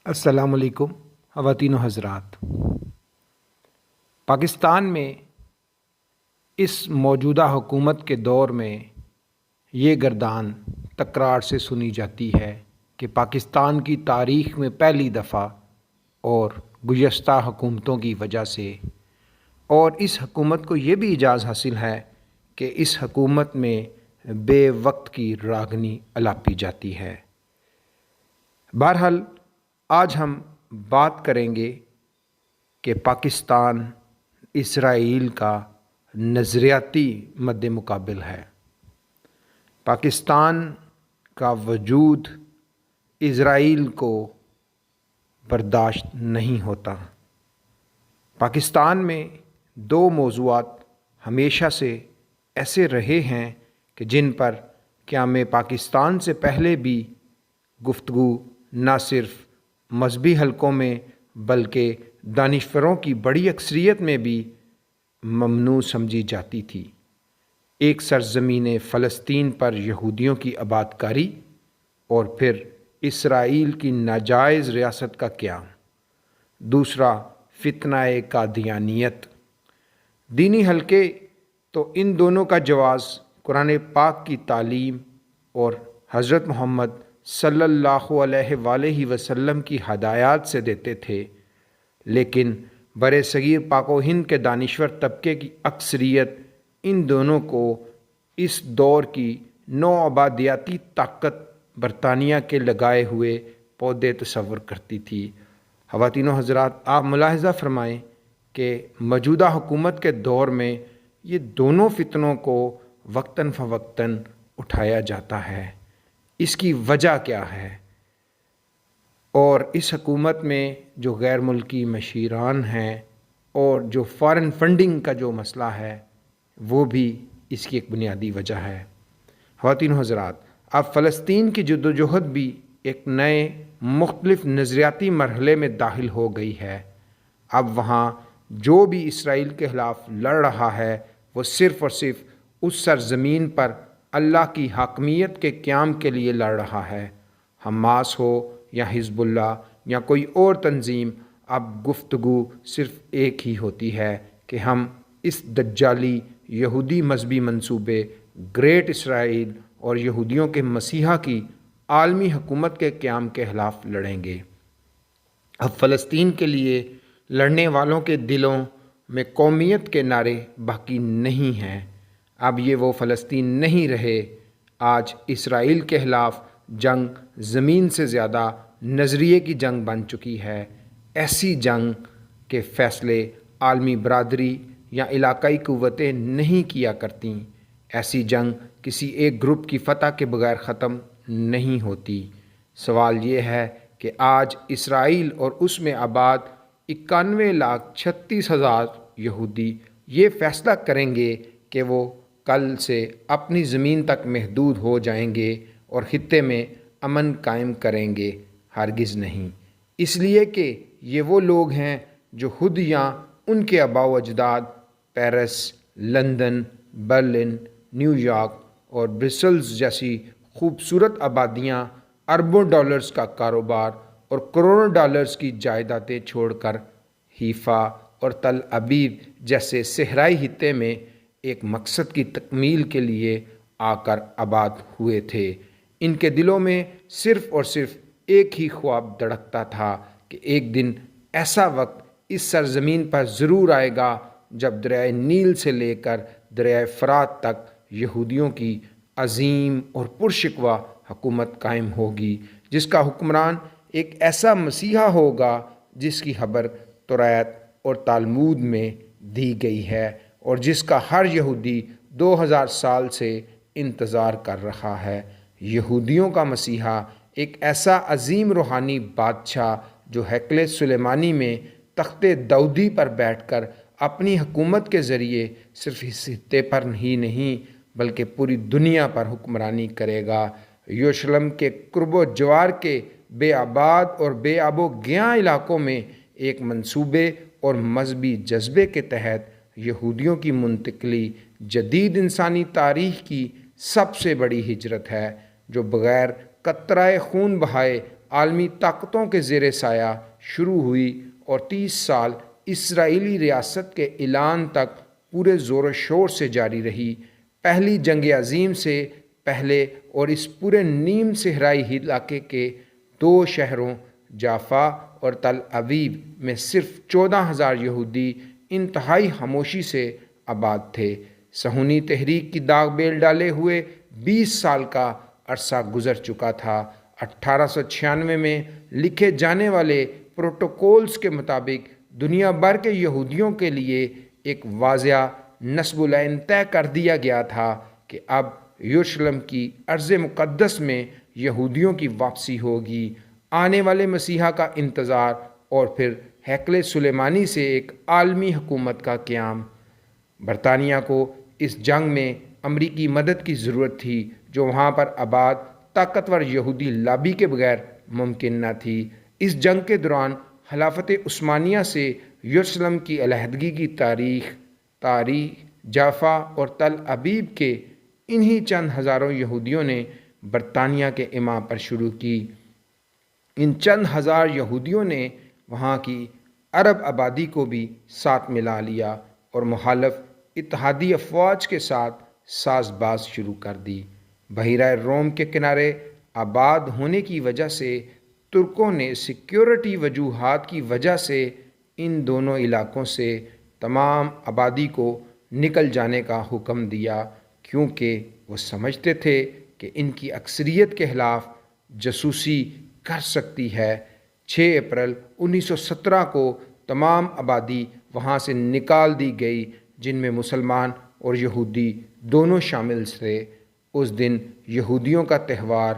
السلام علیکم خواتین و حضرات۔ پاکستان میں اس موجودہ حکومت کے دور میں یہ گردان تکرار سے سنی جاتی ہے کہ پاکستان کی تاریخ میں پہلی دفعہ اور گزشتہ حکومتوں کی وجہ سے، اور اس حکومت کو یہ بھی اعزاز حاصل ہے کہ اس حکومت میں بے وقت کی راگنی الاپی جاتی ہے۔ بہرحال آج ہم بات کریں گے کہ پاکستان اسرائیل کا نظریاتی مد مقابل ہے۔ پاکستان کا وجود اسرائیل کو برداشت نہیں ہوتا۔ پاکستان میں دو موضوعات ہمیشہ سے ایسے رہے ہیں کہ جن پر قیام پاکستان سے پہلے بھی گفتگو نہ صرف مذہبی حلقوں میں بلکہ دانشوروں کی بڑی اکثریت میں بھی ممنوع سمجھی جاتی تھی۔ ایک سرزمین فلسطین پر یہودیوں کی آباد کاری اور پھر اسرائیل کی ناجائز ریاست کا قیام۔ دوسرا فتنہ قادیانیت۔ دینی حلقے تو ان دونوں کا جواز قرآن پاک کی تعلیم اور حضرت محمد صلی اللہ علیہ وآلہ وسلم کی ہدایات سے دیتے تھے، لیکن بر صغیر پاک و ہند کے دانشور طبقے کی اکثریت ان دونوں کو اس دور کی نوآبادیاتی طاقت برطانیہ کے لگائے ہوئے پودے تصور کرتی تھی۔ خواتین و حضرات، آپ ملاحظہ فرمائیں کہ موجودہ حکومت کے دور میں یہ دونوں فتنوں کو وقتاً فوقتاً اٹھایا جاتا ہے۔ اس کی وجہ کیا ہے؟ اور اس حکومت میں جو غیر ملکی مشیران ہیں اور جو فارن فنڈنگ کا جو مسئلہ ہے وہ بھی اس کی ایک بنیادی وجہ ہے۔ خواتین و حضرات، اب فلسطین کی جدوجہد بھی ایک نئے مختلف نظریاتی مرحلے میں داخل ہو گئی ہے۔ اب وہاں جو بھی اسرائیل کے خلاف لڑ رہا ہے وہ صرف اور صرف اس سرزمین پر اللہ کی حاکمیت کے قیام کے لیے لڑ رہا ہے۔ حماس ہو یا حزب اللہ یا کوئی اور تنظیم، اب گفتگو صرف ایک ہی ہوتی ہے کہ ہم اس دجالی یہودی مذہبی منصوبے گریٹ اسرائیل اور یہودیوں کے مسیحا کی عالمی حکومت کے قیام کے خلاف لڑیں گے۔ اب فلسطین کے لیے لڑنے والوں کے دلوں میں قومیت کے نعرے باقی نہیں ہیں۔ اب یہ وہ فلسطین نہیں رہے۔ آج اسرائیل کے خلاف جنگ زمین سے زیادہ نظریے کی جنگ بن چکی ہے۔ ایسی جنگ کے فیصلے عالمی برادری یا علاقائی قوتیں نہیں کیا کرتیں۔ ایسی جنگ کسی ایک گروپ کی فتح کے بغیر ختم نہیں ہوتی۔ سوال یہ ہے کہ آج اسرائیل اور اس میں آباد 91,36,000 یہودی یہ فیصلہ کریں گے کہ وہ کل سے اپنی زمین تک محدود ہو جائیں گے اور خطے میں امن قائم کریں گے؟ ہرگز نہیں۔ اس لیے کہ یہ وہ لوگ ہیں جو خود یا ان کے آباء و اجداد Paris, London, Berlin, new York اور برسلز جیسی خوبصورت آبادیاں، اربوں ڈالرز کا کاروبار اور کروڑوں ڈالرز کی جائیدادیں چھوڑ کر حیفا اور تل ابیب جیسے صحرائی خطے میں ایک مقصد کی تکمیل کے لیے آ کر آباد ہوئے تھے۔ ان کے دلوں میں صرف اور صرف ایک ہی خواب دھڑکتا تھا کہ ایک دن ایسا وقت اس سرزمین پر ضرور آئے گا جب دریائے نیل سے لے کر دریائے فرات تک یہودیوں کی عظیم اور پرشکوہ حکومت قائم ہوگی، جس کا حکمران ایک ایسا مسیحا ہوگا جس کی خبر توریت اور تالمود میں دی گئی ہے اور جس کا ہر یہودی 2000 سال سے انتظار کر رہا ہے۔ یہودیوں کا مسیحا ایک ایسا عظیم روحانی بادشاہ جو ہیکل سلیمانی میں تخت داؤدی پر بیٹھ کر اپنی حکومت کے ذریعے صرف اس خطے پر ہی نہیں بلکہ پوری دنیا پر حکمرانی کرے گا۔ یروشلم کے قرب و جوار کے بے آباد اور بے آب و گیاں علاقوں میں ایک منصوبے اور مذہبی جذبے کے تحت یہودیوں کی منتقلی جدید انسانی تاریخ کی سب سے بڑی ہجرت ہے، جو بغیر قطرہ خون بہائے عالمی طاقتوں کے زیر سایہ شروع ہوئی اور 30 سال اسرائیلی ریاست کے اعلان تک پورے زور و شور سے جاری رہی۔ پہلی جنگ عظیم سے پہلے اور اس پورے نیم صحرائی علاقے کے 2 شہروں جافا اور تل ابیب میں صرف 14,000 یہودی انتہائی خاموشی سے آباد تھے۔ صہیونی تحریک کی داغ بیل ڈالے ہوئے 20 سال کا عرصہ گزر چکا تھا۔ 1896 میں لکھے جانے والے پروٹوکولز کے مطابق دنیا بھر کے یہودیوں کے لیے ایک واضح نصب العین طے کر دیا گیا تھا کہ اب یروشلم کی ارض مقدس میں یہودیوں کی واپسی ہوگی۔ آنے والے مسیحا کا انتظار اور پھر ہیکل سلیمانی سے ایک عالمی حکومت کا قیام۔ برطانیہ کو اس جنگ میں امریکی مدد کی ضرورت تھی جو وہاں پر آباد طاقتور یہودی لابی کے بغیر ممکن نہ تھی۔ اس جنگ کے دوران خلافت عثمانیہ سے یروشلم کی علیحدگی کی تاریخ جافا اور تل ابیب کے انہی چند ہزاروں یہودیوں نے برطانیہ کے اما پر شروع کی۔ ان چند ہزار یہودیوں نے وہاں کی عرب آبادی کو بھی ساتھ ملا لیا اور مخالف اتحادی افواج کے ساتھ ساز باز شروع کر دی۔ بحیرہ روم کے کنارے آباد ہونے کی وجہ سے ترکوں نے سیکیورٹی وجوہات کی وجہ سے ان دونوں علاقوں سے تمام آبادی کو نکل جانے کا حکم دیا، کیونکہ وہ سمجھتے تھے کہ ان کی اکثریت کے خلاف جاسوسی کر سکتی ہے۔ 6 اپریل 1917 کو تمام آبادی وہاں سے نکال دی گئی، جن میں مسلمان اور یہودی دونوں شامل تھے۔ اس دن یہودیوں کا تہوار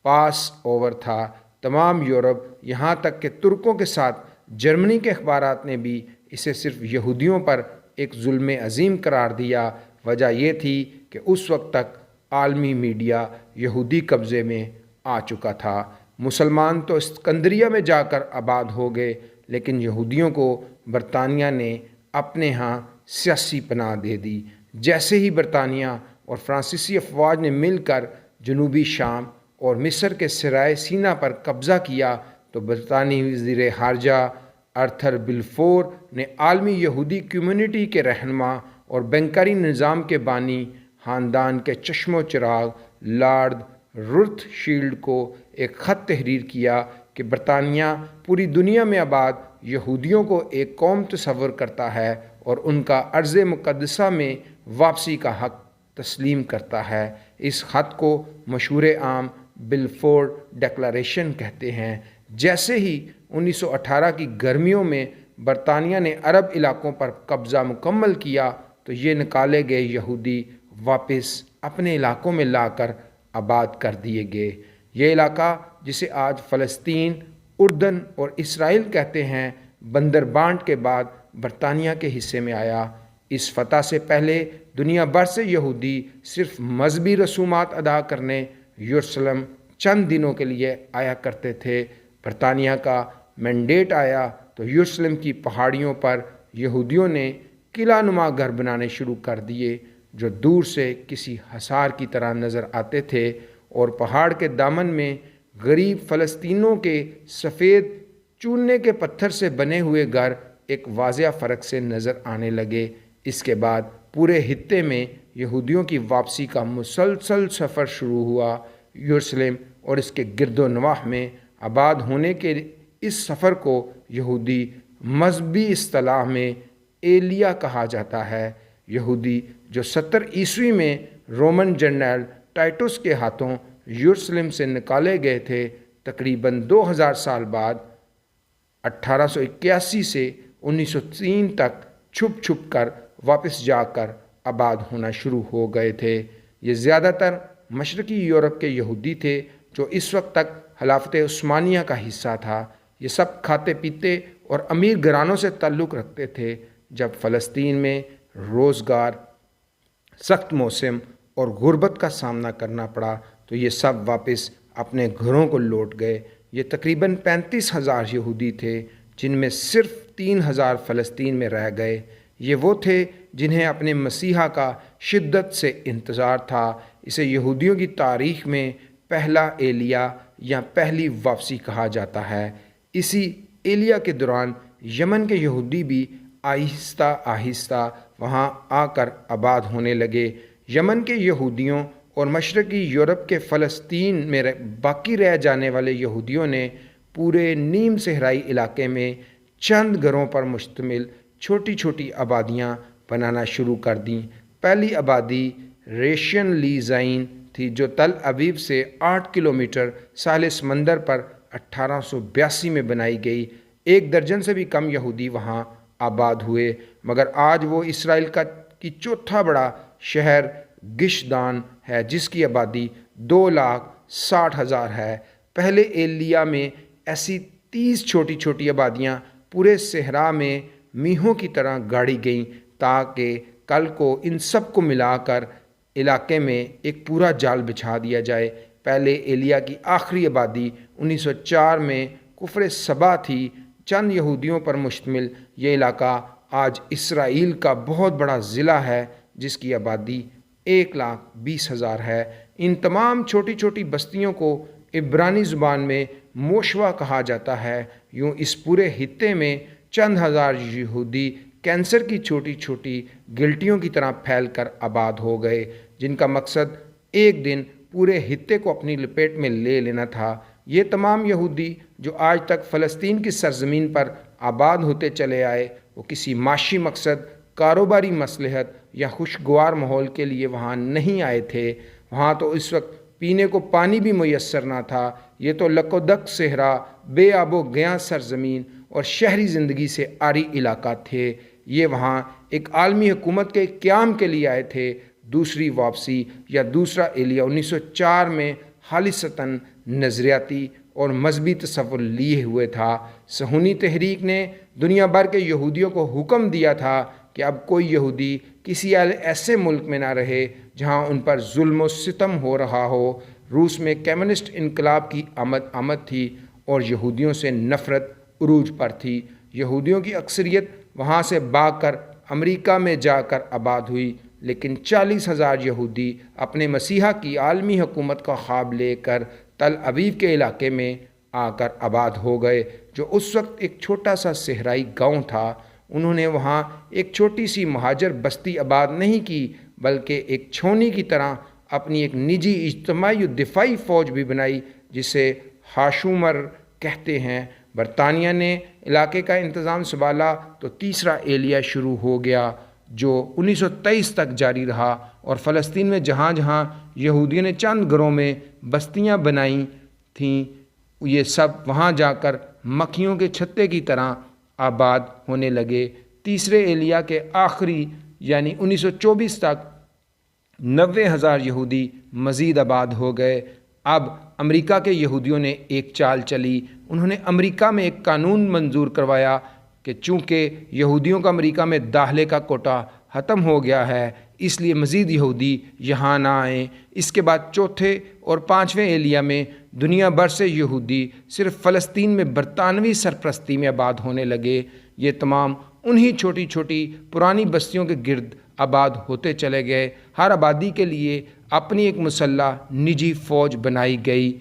پاس اوور تھا۔ تمام یورپ یہاں تک کہ ترکوں کے ساتھ جرمنی کے اخبارات نے بھی اسے صرف یہودیوں پر ایک ظلم عظیم قرار دیا۔ وجہ یہ تھی کہ اس وقت تک عالمی میڈیا یہودی قبضے میں آ چکا تھا۔ مسلمان تو اسکندریہ میں جا کر آباد ہو گئے، لیکن یہودیوں کو برطانیہ نے اپنے ہاں سیاسی پناہ دے دی۔ جیسے ہی برطانیہ اور فرانسیسی افواج نے مل کر جنوبی شام اور مصر کے صحرائے سینا پر قبضہ کیا تو برطانوی وزیر خارجہ آرتھر بلفور نے عالمی یہودی کمیونٹی کے رہنما اور بینکاری نظام کے بانی خاندان کے چشم و چراغ لارڈ رتھ شیلڈ کو ایک خط تحریر کیا کہ برطانیہ پوری دنیا میں آباد یہودیوں کو ایک قوم تصور کرتا ہے اور ان کا ارض مقدسہ میں واپسی کا حق تسلیم کرتا ہے۔ اس خط کو مشہور عام بلفور ڈکلریشن کہتے ہیں۔ جیسے ہی 1918 کی گرمیوں میں برطانیہ نے عرب علاقوں پر قبضہ مکمل کیا تو یہ نکالے گئے یہودی واپس اپنے علاقوں میں لا کر آباد کر دیے گئے۔ یہ علاقہ جسے آج فلسطین، اردن اور اسرائیل کہتے ہیں، بندربانٹ کے بعد برطانیہ کے حصے میں آیا۔ اس فتح سے پہلے دنیا بھر سے یہودی صرف مذہبی رسومات ادا کرنے یروشلم چند دنوں کے لیے آیا کرتے تھے۔ برطانیہ کا مینڈیٹ آیا تو یروشلم کی پہاڑیوں پر یہودیوں نے قلعہ نما گھر بنانے شروع کر دیے جو دور سے کسی حصار کی طرح نظر آتے تھے، اور پہاڑ کے دامن میں غریب فلسطینیوں کے سفید چونے کے پتھر سے بنے ہوئے گھر ایک واضح فرق سے نظر آنے لگے۔ اس کے بعد پورے خطے میں یہودیوں کی واپسی کا مسلسل سفر شروع ہوا۔ یروشلم اور اس کے گرد و نواح میں آباد ہونے کے اس سفر کو یہودی مذہبی اصطلاح میں ایلیا کہا جاتا ہے۔ یہودی جو 70 عیسوی میں رومن جنرل ٹائٹس کے ہاتھوں یروشلم سے نکالے گئے تھے، تقریباً 2000 سال بعد 1881 سے 1903 تک چھپ چھپ کر واپس جا کر آباد ہونا شروع ہو گئے تھے۔ یہ زیادہ تر مشرقی یورپ کے یہودی تھے جو اس وقت تک خلافت عثمانیہ کا حصہ تھا۔ یہ سب کھاتے پیتے اور امیر گھرانوں سے تعلق رکھتے تھے۔ جب فلسطین میں روزگار، سخت موسم اور غربت کا سامنا کرنا پڑا تو یہ سب واپس اپنے گھروں کو لوٹ گئے۔ یہ تقریباً 35,000 یہودی تھے، جن میں صرف 3,000 فلسطین میں رہ گئے۔ یہ وہ تھے جنہیں اپنے مسیحا کا شدت سے انتظار تھا۔ اسے یہودیوں کی تاریخ میں پہلا ایلیا یا پہلی واپسی کہا جاتا ہے۔ اسی ایلیا کے دوران یمن کے یہودی بھی آہستہ آہستہ وہاں آ کر آباد ہونے لگے۔ یمن کے یہودیوں اور مشرقی یورپ کے فلسطین میں باقی رہ جانے والے یہودیوں نے پورے نیم صحرائی علاقے میں چند گھروں پر مشتمل چھوٹی چھوٹی آبادیاں بنانا شروع کر دیں۔ پہلی آبادی ریشین لی زائن تھی جو تل ابیب سے 8 کلومیٹر ساحل سمندر پر 1882 میں بنائی گئی۔ 1 درجن سے بھی کم یہودی وہاں آباد ہوئے، مگر آج وہ اسرائیل کی چوتھا بڑا شہر گشدان ہے جس کی آبادی 2,60,000 ہے۔ پہلے ایلیا میں ایسی 30 چھوٹی چھوٹی آبادیاں پورے صحرا میں میخوں کی طرح گاڑی گئیں تاکہ کل کو ان سب کو ملا کر علاقے میں ایک پورا جال بچھا دیا جائے۔ پہلے ایلیا کی آخری آبادی 1904 میں کفر سبا تھی۔ چند یہودیوں پر مشتمل یہ علاقہ آج اسرائیل کا بہت بڑا ضلع ہے جس کی آبادی 1,20,000 ہے۔ ان تمام چھوٹی چھوٹی بستیوں کو عبرانی زبان میں موشوا کہا جاتا ہے۔ یوں اس پورے خطے میں چند ہزار یہودی کینسر کی چھوٹی چھوٹی گلٹیوں کی طرح پھیل کر آباد ہو گئے، جن کا مقصد ایک دن پورے خطے کو اپنی لپیٹ میں لے لینا تھا۔ یہ تمام یہودی جو آج تک فلسطین کی سرزمین پر آباد ہوتے چلے آئے، وہ کسی معاشی مقصد، کاروباری مصلحت یا خوشگوار ماحول کے لیے وہاں نہیں آئے تھے۔ وہاں تو اس وقت پینے کو پانی بھی میسر نہ تھا۔ یہ تو لک و دک صحرا، بے آب و گیاں سرزمین اور شہری زندگی سے عاری علاقہ تھے۔ یہ وہاں ایک عالمی حکومت کے قیام کے لیے آئے تھے۔ دوسری واپسی یا دوسرا ایلیا 1904 میں خالصتاً نظریاتی اور مذہبی تصور لیے ہوئے تھا۔ صہیونی تحریک نے دنیا بھر کے یہودیوں کو حکم دیا تھا کہ اب کوئی یہودی کسی ایسے ملک میں نہ رہے جہاں ان پر ظلم و ستم ہو رہا ہو۔ روس میں کمیونسٹ انقلاب کی آمد تھی اور یہودیوں سے نفرت عروج پر تھی۔ یہودیوں کی اکثریت وہاں سے بھاگ کر امریکہ میں جا کر آباد ہوئی، لیکن 40,000 یہودی اپنے مسیحا کی عالمی حکومت کا خواب لے کر تل ابیب کے علاقے میں آ کر آباد ہو گئے، جو اس وقت ایک چھوٹا سا صحرائی گاؤں تھا۔ انہوں نے وہاں ایک چھوٹی سی مہاجر بستی آباد نہیں کی، بلکہ ایک چھونی کی طرح اپنی ایک نجی اجتماعی و دفاعی فوج بھی بنائی جسے ہاشومر کہتے ہیں۔ برطانیہ نے علاقے کا انتظام سنبھالا تو تیسرا ایلیا شروع ہو گیا جو 1923 تک جاری رہا، اور فلسطین میں جہاں جہاں یہودیوں نے چند گھروں میں بستیاں بنائی تھیں، یہ سب وہاں جا کر مکھیوں کے چھتے کی طرح آباد ہونے لگے۔ تیسرے ایلیا کے آخری یعنی 1924 تک 90,000 یہودی مزید آباد ہو گئے۔ اب امریکہ کے یہودیوں نے ایک چال چلی۔ انہوں نے امریکہ میں ایک قانون منظور کروایا کہ چونکہ یہودیوں کا امریکہ میں داخلے کا کوٹا ختم ہو گیا ہے، اس لیے مزید یہودی یہاں نہ آئیں۔ اس کے بعد چوتھے اور پانچویں ایلیا میں دنیا بھر سے یہودی صرف فلسطین میں برطانوی سرپرستی میں آباد ہونے لگے۔ یہ تمام انہی چھوٹی چھوٹی پرانی بستیوں کے گرد آباد ہوتے چلے گئے۔ ہر آبادی کے لیے اپنی ایک مسلح نجی فوج بنائی گئی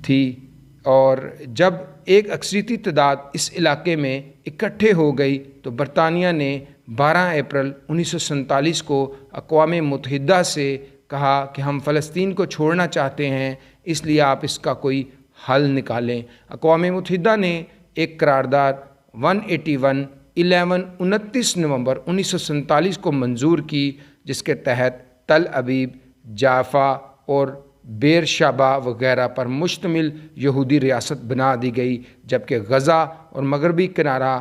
تھی، اور جب ایک اکثریتی تعداد اس علاقے میں اکٹھے ہو گئی تو برطانیہ نے 12 اپریل 1947 کو اقوام متحدہ سے کہا کہ ہم فلسطین کو چھوڑنا چاہتے ہیں، اس لیے آپ اس کا کوئی حل نکالیں۔ اقوام متحدہ نے ایک قرارداد 181-11 29 نومبر 1947 کو منظور کی، جس کے تحت تل ابیب، جافا اور بیر شابا وغیرہ پر مشتمل یہودی ریاست بنا دی گئی، جبکہ غزہ اور مغربی کنارہ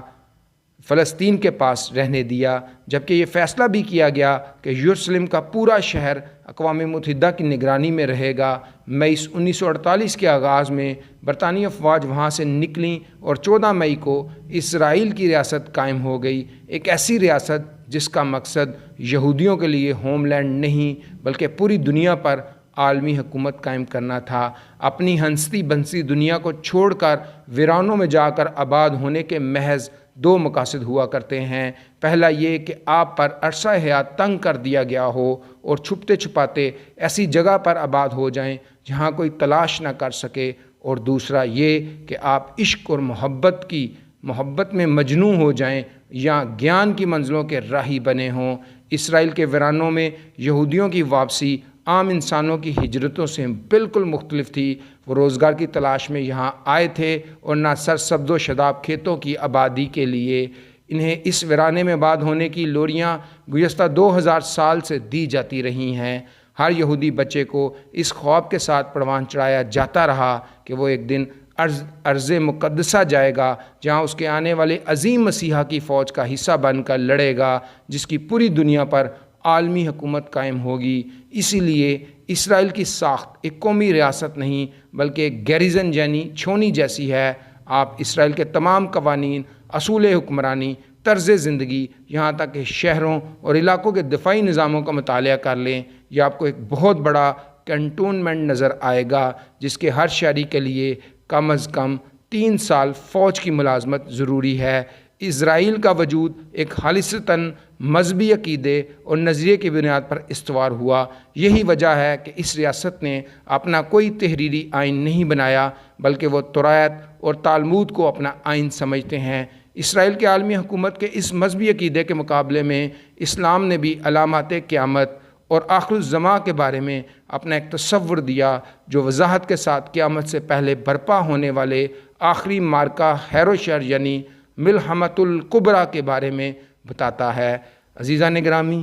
فلسطین کے پاس رہنے دیا۔ جبکہ یہ فیصلہ بھی کیا گیا کہ یروشلم کا پورا شہر اقوام متحدہ کی نگرانی میں رہے گا۔ مئی 1948 کے آغاز میں برطانوی افواج وہاں سے نکلیں اور 14 مئی کو اسرائیل کی ریاست قائم ہو گئی، ایک ایسی ریاست جس کا مقصد یہودیوں کے لیے ہوم لینڈ نہیں بلکہ پوری دنیا پر عالمی حکومت قائم کرنا تھا۔ اپنی ہنستی بنستی دنیا کو چھوڑ کر ویرانوں میں جا کر آباد ہونے کے محض دو مقاصد ہوا کرتے ہیں۔ پہلا یہ کہ آپ پر عرصہ حیات تنگ کر دیا گیا ہو اور چھپتے چھپاتے ایسی جگہ پر آباد ہو جائیں جہاں کوئی تلاش نہ کر سکے، اور دوسرا یہ کہ آپ عشق اور محبت میں مجنوں ہو جائیں یا گیان کی منزلوں کے راہی بنے ہوں۔ اسرائیل کے ویرانوں میں یہودیوں کی واپسی عام انسانوں کی ہجرتوں سے بالکل مختلف تھی۔ وہ روزگار کی تلاش میں یہاں آئے تھے اور نہ سرسبز و شاداب کھیتوں کی آبادی کے لیے۔ انہیں اس ویرانے میں آباد ہونے کی لوریاں گزشتہ 2000 سال سے دی جاتی رہی ہیں۔ ہر یہودی بچے کو اس خواب کے ساتھ پروان چڑھایا جاتا رہا کہ وہ ایک دن ارض مقدسہ جائے گا، جہاں اس کے آنے والے عظیم مسیحا کی فوج کا حصہ بن کر لڑے گا، جس کی پوری دنیا پر عالمی حکومت قائم ہوگی۔ اسی لیے اسرائیل کی ساخت ایک قومی ریاست نہیں بلکہ ایک گیریزن یعنی چھونی جیسی ہے۔ آپ اسرائیل کے تمام قوانین، اصول حکمرانی، طرز زندگی، یہاں تک کہ شہروں اور علاقوں کے دفاعی نظاموں کا مطالعہ کر لیں، یہ آپ کو ایک بہت بڑا کنٹونمنٹ نظر آئے گا، جس کے ہر شہری کے لیے کم از کم 3 سال فوج کی ملازمت ضروری ہے۔ اسرائیل کا وجود ایک خالصتاً مذہبی عقیدے اور نظریے کی بنیاد پر استوار ہوا۔ یہی وجہ ہے کہ اس ریاست نے اپنا کوئی تحریری آئین نہیں بنایا، بلکہ وہ توراۃ اور تالمود کو اپنا آئین سمجھتے ہیں۔ اسرائیل کے عالمی حکومت کے اس مذہبی عقیدے کے مقابلے میں اسلام نے بھی علامات قیامت اور آخر الزماں کے بارے میں اپنا ایک تصور دیا، جو وضاحت کے ساتھ قیامت سے پہلے برپا ہونے والے آخری معرکہ خیر و شر یعنی ملحمۃ الکبریٰ کے بارے میں بتاتا ہے۔ عزیزان گرامی،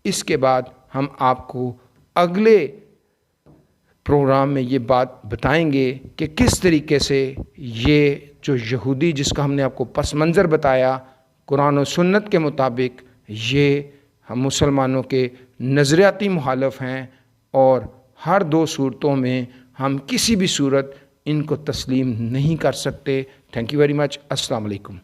اس کے بعد ہم آپ کو اگلے پروگرام میں یہ بات بتائیں گے کہ کس طریقے سے یہ جو یہودی جس کا ہم نے آپ کو پس منظر بتایا، قرآن و سنت کے مطابق یہ ہم مسلمانوں کے نظریاتی مخالف ہیں، اور ہر 2 صورتوں میں ہم کسی بھی صورت ان کو تسلیم نہیں کر سکتے۔ Thank you very much. السلام علیکم۔